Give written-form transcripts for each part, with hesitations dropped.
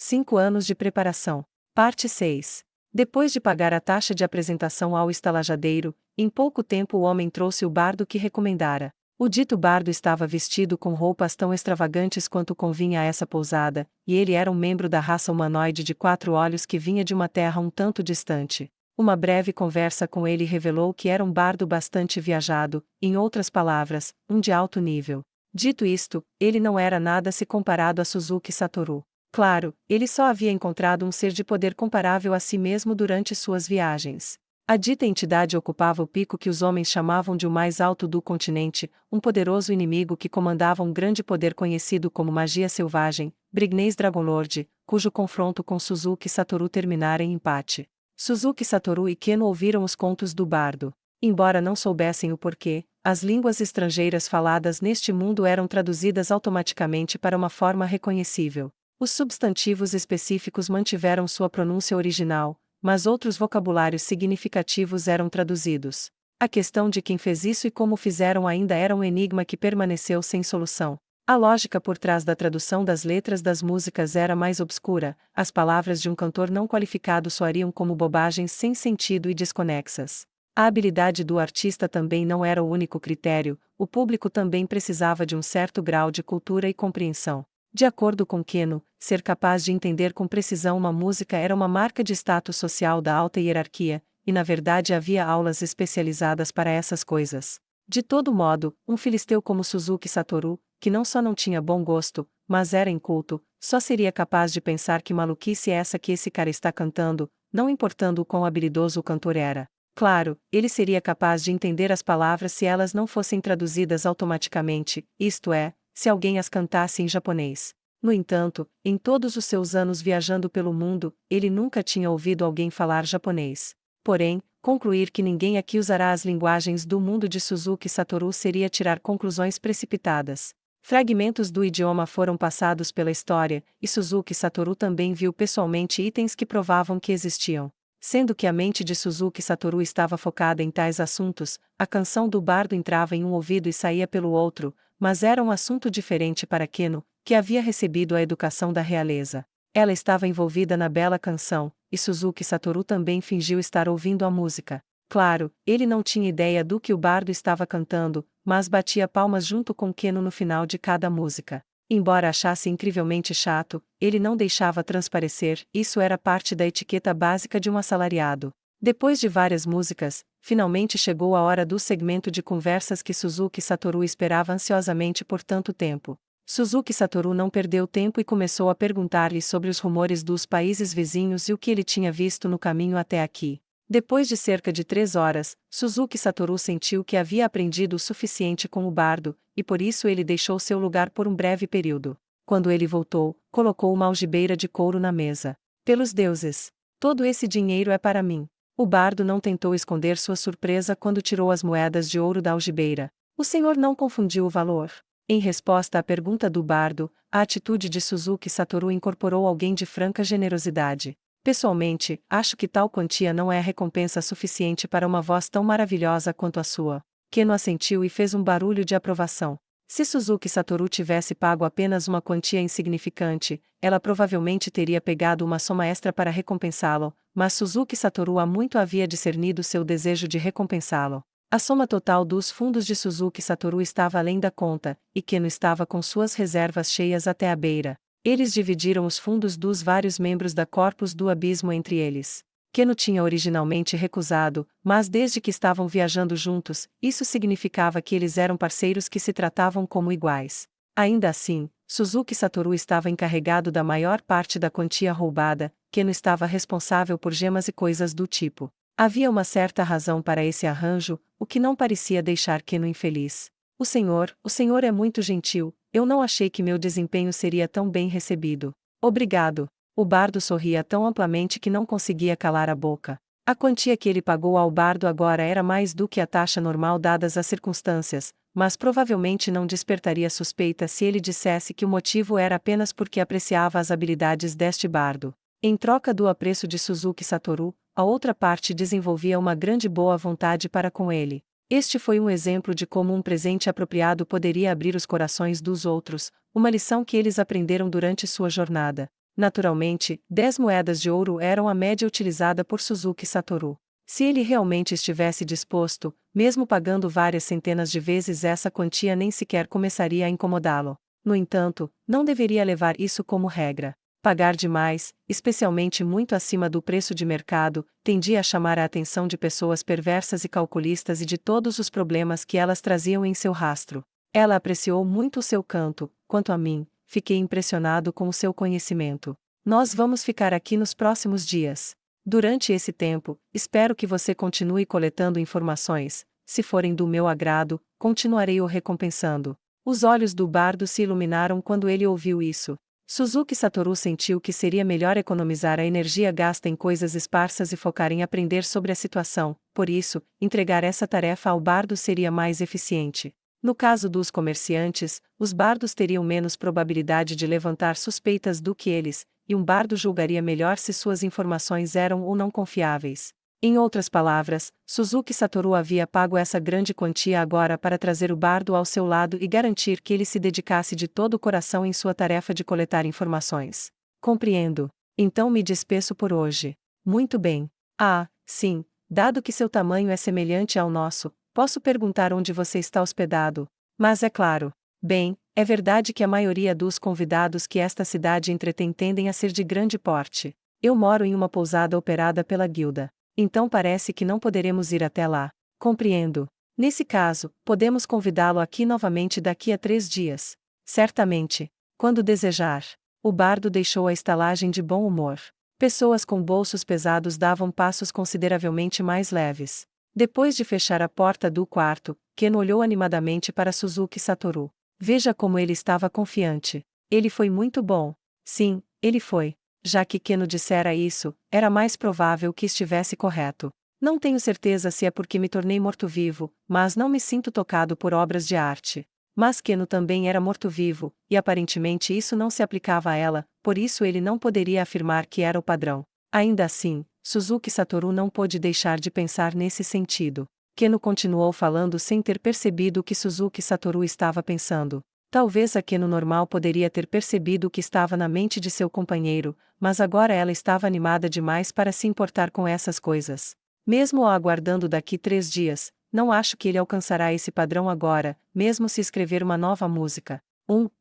5 anos de preparação. Parte 6. Depois de pagar a taxa de apresentação ao estalajadeiro, em pouco tempo o homem trouxe o bardo que recomendara. O dito bardo estava vestido com roupas tão extravagantes quanto convinha a essa pousada, e ele era um membro da raça humanoide de 4 olhos que vinha de uma terra um tanto distante. Uma breve conversa com ele revelou que era um bardo bastante viajado, em outras palavras, um de alto nível. Dito isto, ele não era nada se comparado a Suzuki Satoru. Claro, ele só havia encontrado um ser de poder comparável a si mesmo durante suas viagens. A dita entidade ocupava o pico que os homens chamavam de o mais alto do continente, um poderoso inimigo que comandava um grande poder conhecido como magia selvagem, Brignês Dragonlord, cujo confronto com Suzuki Satoru terminara em empate. Suzuki Satoru e Keno ouviram os contos do bardo. Embora não soubessem o porquê, as línguas estrangeiras faladas neste mundo eram traduzidas automaticamente para uma forma reconhecível. Os substantivos específicos mantiveram sua pronúncia original, mas outros vocabulários significativos eram traduzidos. A questão de quem fez isso e como fizeram ainda era um enigma que permaneceu sem solução. A lógica por trás da tradução das letras das músicas era mais obscura, as palavras de um cantor não qualificado soariam como bobagens sem sentido e desconexas. A habilidade do artista também não era o único critério, o público também precisava de um certo grau de cultura e compreensão. De acordo com Keno, ser capaz de entender com precisão uma música era uma marca de status social da alta hierarquia, e na verdade havia aulas especializadas para essas coisas. De todo modo, um filisteu como Suzuki Satoru, que não só não tinha bom gosto, mas era inculto, só seria capaz de pensar que maluquice é essa que esse cara está cantando, não importando o quão habilidoso o cantor era. Claro, ele seria capaz de entender as palavras se elas não fossem traduzidas automaticamente, isto é, se alguém as cantasse em japonês. No entanto, em todos os seus anos viajando pelo mundo, ele nunca tinha ouvido alguém falar japonês. Porém, concluir que ninguém aqui usará as linguagens do mundo de Suzuki Satoru seria tirar conclusões precipitadas. Fragmentos do idioma foram passados pela história, e Suzuki Satoru também viu pessoalmente itens que provavam que existiam. Sendo que a mente de Suzuki Satoru estava focada em tais assuntos, a canção do bardo entrava em um ouvido e saía pelo outro, mas era um assunto diferente para Keno, que havia recebido a educação da realeza. Ela estava envolvida na bela canção, e Suzuki Satoru também fingiu estar ouvindo a música. Claro, ele não tinha ideia do que o bardo estava cantando, mas batia palmas junto com Keno no final de cada música. Embora achasse incrivelmente chato, ele não deixava transparecer, isso era parte da etiqueta básica de um assalariado. Depois de várias músicas, finalmente chegou a hora do segmento de conversas que Suzuki Satoru esperava ansiosamente por tanto tempo. Suzuki Satoru não perdeu tempo e começou a perguntar-lhe sobre os rumores dos países vizinhos e o que ele tinha visto no caminho até aqui. Depois de cerca de 3 horas, Suzuki Satoru sentiu que havia aprendido o suficiente com o bardo, e por isso ele deixou seu lugar por um breve período. Quando ele voltou, colocou uma algibeira de couro na mesa. Pelos deuses! Todo esse dinheiro é para mim. O bardo não tentou esconder sua surpresa quando tirou as moedas de ouro da algibeira. O senhor não confundiu o valor? Em resposta à pergunta do bardo, a atitude de Suzuki Satoru incorporou alguém de franca generosidade. Pessoalmente, acho que tal quantia não é recompensa suficiente para uma voz tão maravilhosa quanto a sua. Keno assentiu e fez um barulho de aprovação. Se Suzuki Satoru tivesse pago apenas uma quantia insignificante, ela provavelmente teria pegado uma soma extra para recompensá-lo, mas Suzuki Satoru há muito havia discernido seu desejo de recompensá-lo. A soma total dos fundos de Suzuki Satoru estava além da conta, e Keno estava com suas reservas cheias até a beira. Eles dividiram os fundos dos vários membros da Corpus do Abismo entre eles. Keno tinha originalmente recusado, mas desde que estavam viajando juntos, isso significava que eles eram parceiros que se tratavam como iguais. Ainda assim, Suzuki Satoru estava encarregado da maior parte da quantia roubada, Keno estava responsável por gemas e coisas do tipo. Havia uma certa razão para esse arranjo, o que não parecia deixar Keno infeliz. O senhor é muito gentil, eu não achei que meu desempenho seria tão bem recebido. Obrigado. O bardo sorria tão amplamente que não conseguia calar a boca. A quantia que ele pagou ao bardo agora era mais do que a taxa normal dadas as circunstâncias, mas provavelmente não despertaria suspeita se ele dissesse que o motivo era apenas porque apreciava as habilidades deste bardo. Em troca do apreço de Suzuki Satoru, a outra parte desenvolvia uma grande boa vontade para com ele. Este foi um exemplo de como um presente apropriado poderia abrir os corações dos outros, uma lição que eles aprenderam durante sua jornada. Naturalmente, 10 moedas de ouro eram a média utilizada por Suzuki Satoru. Se ele realmente estivesse disposto, mesmo pagando várias centenas de vezes essa quantia, nem sequer começaria a incomodá-lo. No entanto, não deveria levar isso como regra. Pagar demais, especialmente muito acima do preço de mercado, tendia a chamar a atenção de pessoas perversas e calculistas e de todos os problemas que elas traziam em seu rastro. Ela apreciou muito o seu canto, quanto a mim, fiquei impressionado com o seu conhecimento. Nós vamos ficar aqui nos próximos dias. Durante esse tempo, espero que você continue coletando informações. Se forem do meu agrado, continuarei o recompensando. Os olhos do bardo se iluminaram quando ele ouviu isso. Suzuki Satoru sentiu que seria melhor economizar a energia gasta em coisas esparsas e focar em aprender sobre a situação, por isso, entregar essa tarefa ao bardo seria mais eficiente. No caso dos comerciantes, os bardos teriam menos probabilidade de levantar suspeitas do que eles, e um bardo julgaria melhor se suas informações eram ou não confiáveis. Em outras palavras, Suzuki Satoru havia pago essa grande quantia agora para trazer o bardo ao seu lado e garantir que ele se dedicasse de todo o coração em sua tarefa de coletar informações. Compreendo. Então me despeço por hoje. Muito bem. Ah, sim, dado que seu tamanho é semelhante ao nosso, posso perguntar onde você está hospedado? Mas é claro. Bem, é verdade que a maioria dos convidados que esta cidade entretém tendem a ser de grande porte. Eu moro em uma pousada operada pela guilda. Então parece que não poderemos ir até lá. Compreendo. Nesse caso, podemos convidá-lo aqui novamente daqui a 3 dias. Certamente. Quando desejar. O bardo deixou a estalagem de bom humor. Pessoas com bolsos pesados davam passos consideravelmente mais leves. Depois de fechar a porta do quarto, Ken olhou animadamente para Suzuki Satoru. Veja como ele estava confiante. Ele foi muito bom. Sim, ele foi. Já que Keno dissera isso, era mais provável que estivesse correto. Não tenho certeza se é porque me tornei morto-vivo, mas não me sinto tocado por obras de arte. Mas Keno também era morto-vivo, e aparentemente isso não se aplicava a ela, por isso ele não poderia afirmar que era o padrão. Ainda assim, Suzuki Satoru não pôde deixar de pensar nesse sentido. Keno continuou falando sem ter percebido o que Suzuki Satoru estava pensando. Talvez a Keno normal poderia ter percebido o que estava na mente de seu companheiro, mas agora ela estava animada demais para se importar com essas coisas. Mesmo o aguardando daqui 3 dias, não acho que ele alcançará esse padrão agora, mesmo se escrever uma nova música.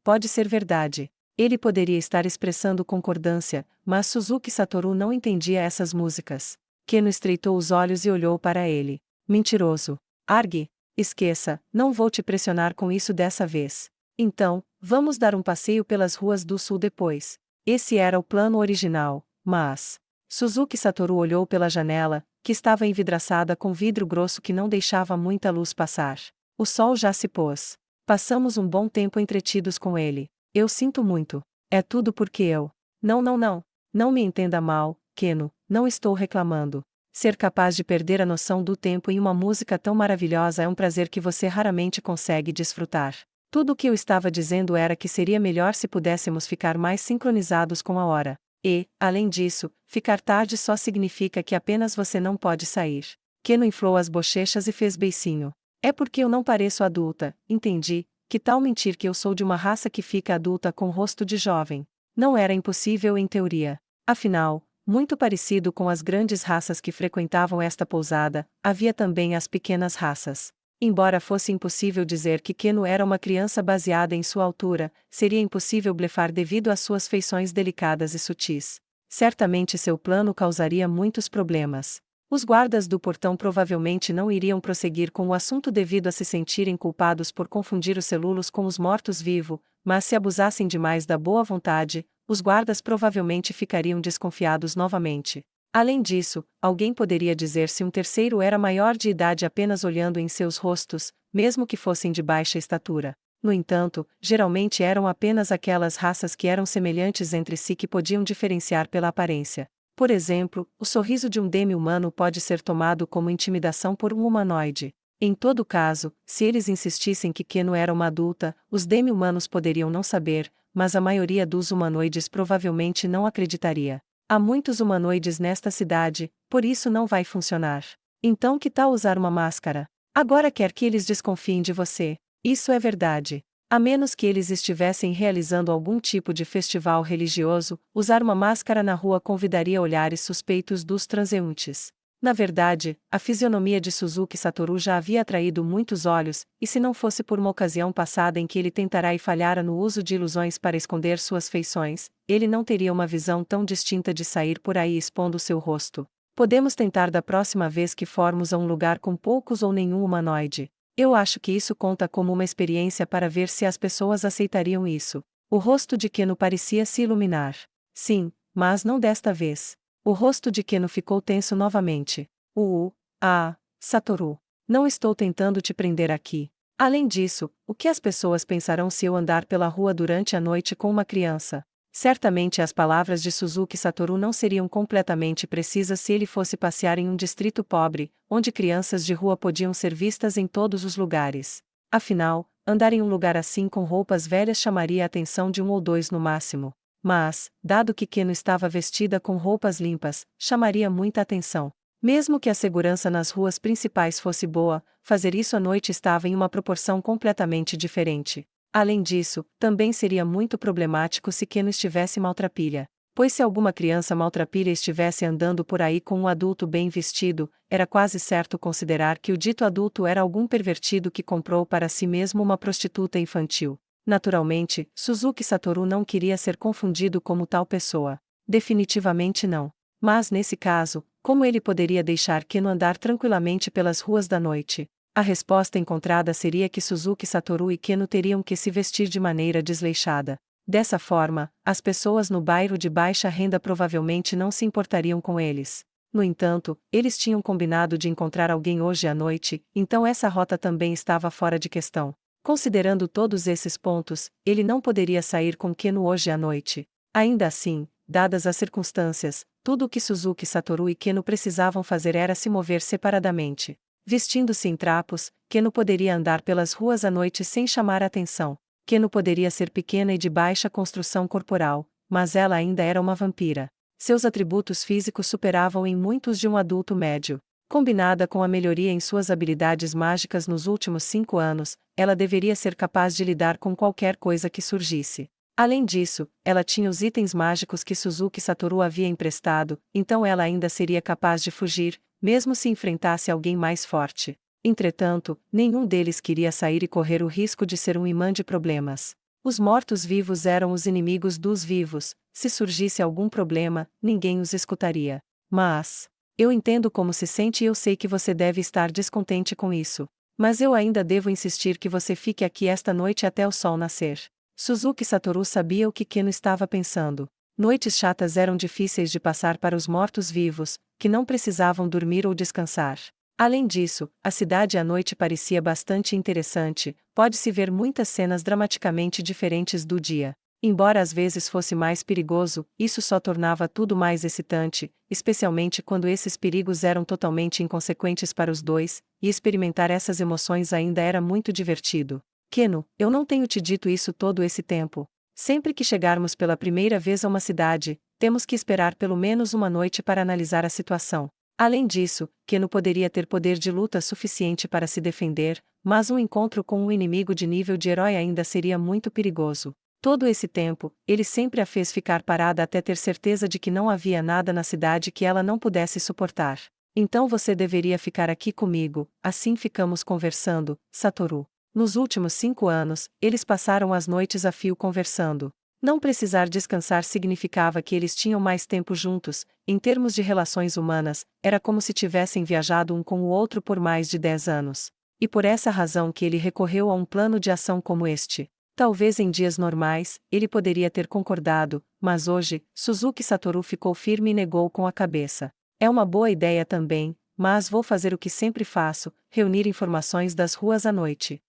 Pode ser verdade. Ele poderia estar expressando concordância, mas Suzuki Satoru não entendia essas músicas. Keno estreitou os olhos e olhou para ele. Mentiroso. Argue. Esqueça, não vou te pressionar com isso dessa vez. Então, vamos dar um passeio pelas ruas do sul depois. Esse era o plano original, mas... Suzuki Satoru olhou pela janela, que estava envidraçada com vidro grosso que não deixava muita luz passar. O sol já se pôs. Passamos um bom tempo entretidos com ele. Eu sinto muito. É tudo porque eu... Não. Não me entenda mal, Keno, não estou reclamando. Ser capaz de perder a noção do tempo em uma música tão maravilhosa é um prazer que você raramente consegue desfrutar. Tudo o que eu estava dizendo era que seria melhor se pudéssemos ficar mais sincronizados com a hora. E, além disso, ficar tarde só significa que apenas você não pode sair. Keno inflou as bochechas e fez beicinho. É porque eu não pareço adulta, entendi. Que tal mentir que eu sou de uma raça que fica adulta com rosto de jovem? Não era impossível em teoria. Afinal, muito parecido com as grandes raças que frequentavam esta pousada, havia também as pequenas raças. Embora fosse impossível dizer que Keno era uma criança baseada em sua altura, seria impossível blefar devido às suas feições delicadas e sutis. Certamente seu plano causaria muitos problemas. Os guardas do portão provavelmente não iriam prosseguir com o assunto devido a se sentirem culpados por confundir os celulos com os mortos-vivos, mas se abusassem demais da boa vontade, os guardas provavelmente ficariam desconfiados novamente. Além disso, alguém poderia dizer se um terceiro era maior de idade apenas olhando em seus rostos, mesmo que fossem de baixa estatura. No entanto, geralmente eram apenas aquelas raças que eram semelhantes entre si que podiam diferenciar pela aparência. Por exemplo, o sorriso de um demi-humano pode ser tomado como intimidação por um humanoide. Em todo caso, se eles insistissem que Keno era uma adulta, os demi-humanos poderiam não saber, mas a maioria dos humanoides provavelmente não acreditaria. Há muitos humanoides nesta cidade, por isso não vai funcionar. Então que tal usar uma máscara? Agora quer que eles desconfiem de você. Isso é verdade. A menos que eles estivessem realizando algum tipo de festival religioso, usar uma máscara na rua convidaria olhares suspeitos dos transeuntes. Na verdade, a fisionomia de Suzuki Satoru já havia atraído muitos olhos, e se não fosse por uma ocasião passada em que ele tentará e falhara no uso de ilusões para esconder suas feições, ele não teria uma visão tão distinta de sair por aí expondo seu rosto. Podemos tentar da próxima vez que formos a um lugar com poucos ou nenhum humanoide. Eu acho que isso conta como uma experiência para ver se as pessoas aceitariam isso. O rosto de Keno parecia se iluminar. Sim, mas não desta vez. O rosto de Keno ficou tenso novamente. Satoru. Não estou tentando te prender aqui. Além disso, o que as pessoas pensarão se eu andar pela rua durante a noite com uma criança? Certamente as palavras de Suzuki Satoru não seriam completamente precisas se ele fosse passear em um distrito pobre, onde crianças de rua podiam ser vistas em todos os lugares. Afinal, andar em um lugar assim com roupas velhas chamaria a atenção de um ou dois no máximo. Mas, dado que Keno estava vestida com roupas limpas, chamaria muita atenção. Mesmo que a segurança nas ruas principais fosse boa, fazer isso à noite estava em uma proporção completamente diferente. Além disso, também seria muito problemático se Keno estivesse maltrapilha. Pois se alguma criança maltrapilha estivesse andando por aí com um adulto bem vestido, era quase certo considerar que o dito adulto era algum pervertido que comprou para si mesmo uma prostituta infantil. Naturalmente, Suzuki Satoru não queria ser confundido como tal pessoa. Definitivamente não. Mas nesse caso, como ele poderia deixar Keno andar tranquilamente pelas ruas da noite? A resposta encontrada seria que Suzuki Satoru e Keno teriam que se vestir de maneira desleixada. Dessa forma, as pessoas no bairro de baixa renda provavelmente não se importariam com eles. No entanto, eles tinham combinado de encontrar alguém hoje à noite, então essa rota também estava fora de questão. Considerando todos esses pontos, ele não poderia sair com Keno hoje à noite. Ainda assim, dadas as circunstâncias, tudo o que Suzuki Satoru e Keno precisavam fazer era se mover separadamente. Vestindo-se em trapos, Keno poderia andar pelas ruas à noite sem chamar a atenção. Keno poderia ser pequena e de baixa construção corporal, mas ela ainda era uma vampira. Seus atributos físicos superavam em muitos de um adulto médio. Combinada com a melhoria em suas habilidades mágicas nos últimos 5 anos, ela deveria ser capaz de lidar com qualquer coisa que surgisse. Além disso, ela tinha os itens mágicos que Suzuki Satoru havia emprestado, então ela ainda seria capaz de fugir, mesmo se enfrentasse alguém mais forte. Entretanto, nenhum deles queria sair e correr o risco de ser um imã de problemas. Os mortos-vivos eram os inimigos dos vivos, se surgisse algum problema, ninguém os escutaria. Mas eu entendo como se sente e eu sei que você deve estar descontente com isso. Mas eu ainda devo insistir que você fique aqui esta noite até o sol nascer. Suzuki Satoru sabia o que Keno estava pensando. Noites chatas eram difíceis de passar para os mortos-vivos, que não precisavam dormir ou descansar. Além disso, a cidade à noite parecia bastante interessante, pode-se ver muitas cenas dramaticamente diferentes do dia. Embora às vezes fosse mais perigoso, isso só tornava tudo mais excitante, especialmente quando esses perigos eram totalmente inconsequentes para os dois, e experimentar essas emoções ainda era muito divertido. Keno, eu não tenho te dito isso todo esse tempo. Sempre que chegarmos pela primeira vez a uma cidade, temos que esperar pelo menos uma noite para analisar a situação. Além disso, Keno poderia ter poder de luta suficiente para se defender, mas um encontro com um inimigo de nível de herói ainda seria muito perigoso. Todo esse tempo, ele sempre a fez ficar parada até ter certeza de que não havia nada na cidade que ela não pudesse suportar. Então você deveria ficar aqui comigo, assim ficamos conversando, Satoru. Nos últimos 5 anos, eles passaram as noites a fio conversando. Não precisar descansar significava que eles tinham mais tempo juntos, em termos de relações humanas, era como se tivessem viajado um com o outro por mais de 10 anos. E por essa razão que ele recorreu a um plano de ação como este. Talvez em dias normais, ele poderia ter concordado, mas hoje, Suzuki Satoru ficou firme e negou com a cabeça. É uma boa ideia também, mas vou fazer o que sempre faço, reunir informações das ruas à noite.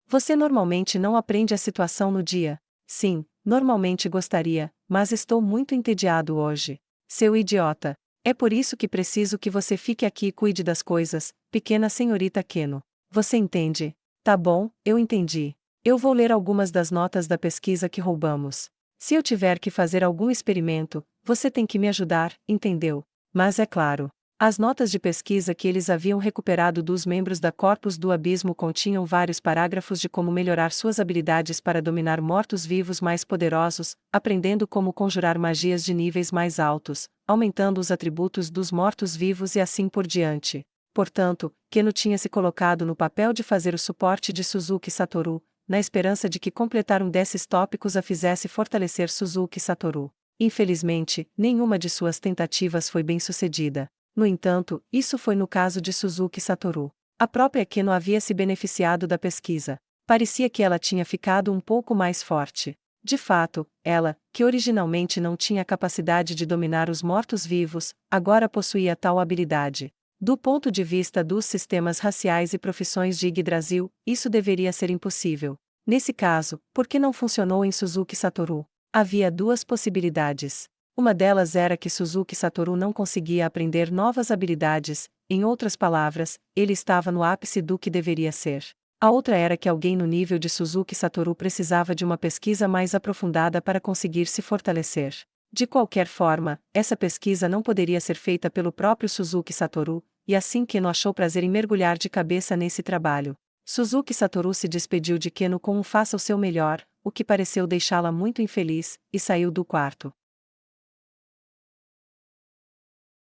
Você normalmente não aprende a situação no dia. Sim, normalmente gostaria, mas estou muito entediado hoje. Seu idiota. É por isso que preciso que você fique aqui e cuide das coisas, pequena senhorita Keno. Você entende? Tá bom, eu entendi. Eu vou ler algumas das notas da pesquisa que roubamos. Se eu tiver que fazer algum experimento, você tem que me ajudar, entendeu? Mas é claro. As notas de pesquisa que eles haviam recuperado dos membros da Corpus do Abismo continham vários parágrafos de como melhorar suas habilidades para dominar mortos-vivos mais poderosos, aprendendo como conjurar magias de níveis mais altos, aumentando os atributos dos mortos-vivos e assim por diante. Portanto, Keno tinha se colocado no papel de fazer o suporte de Suzuki Satoru, na esperança de que completar um desses tópicos a fizesse fortalecer Suzuki Satoru. Infelizmente, nenhuma de suas tentativas foi bem-sucedida. No entanto, isso foi no caso de Suzuki Satoru. A própria Keno havia se beneficiado da pesquisa. Parecia que ela tinha ficado um pouco mais forte. De fato, ela, que originalmente não tinha a capacidade de dominar os mortos-vivos, agora possuía tal habilidade. Do ponto de vista dos sistemas raciais e profissões de Yggdrasil, isso deveria ser impossível. Nesse caso, por que não funcionou em Suzuki Satoru? Havia duas possibilidades. Uma delas era que Suzuki Satoru não conseguia aprender novas habilidades, em outras palavras, ele estava no ápice do que deveria ser. A outra era que alguém no nível de Suzuki Satoru precisava de uma pesquisa mais aprofundada para conseguir se fortalecer. De qualquer forma, essa pesquisa não poderia ser feita pelo próprio Suzuki Satoru, e assim Keno achou prazer em mergulhar de cabeça nesse trabalho. Suzuki Satoru se despediu de Keno com um faça o seu melhor, o que pareceu deixá-la muito infeliz, e saiu do quarto.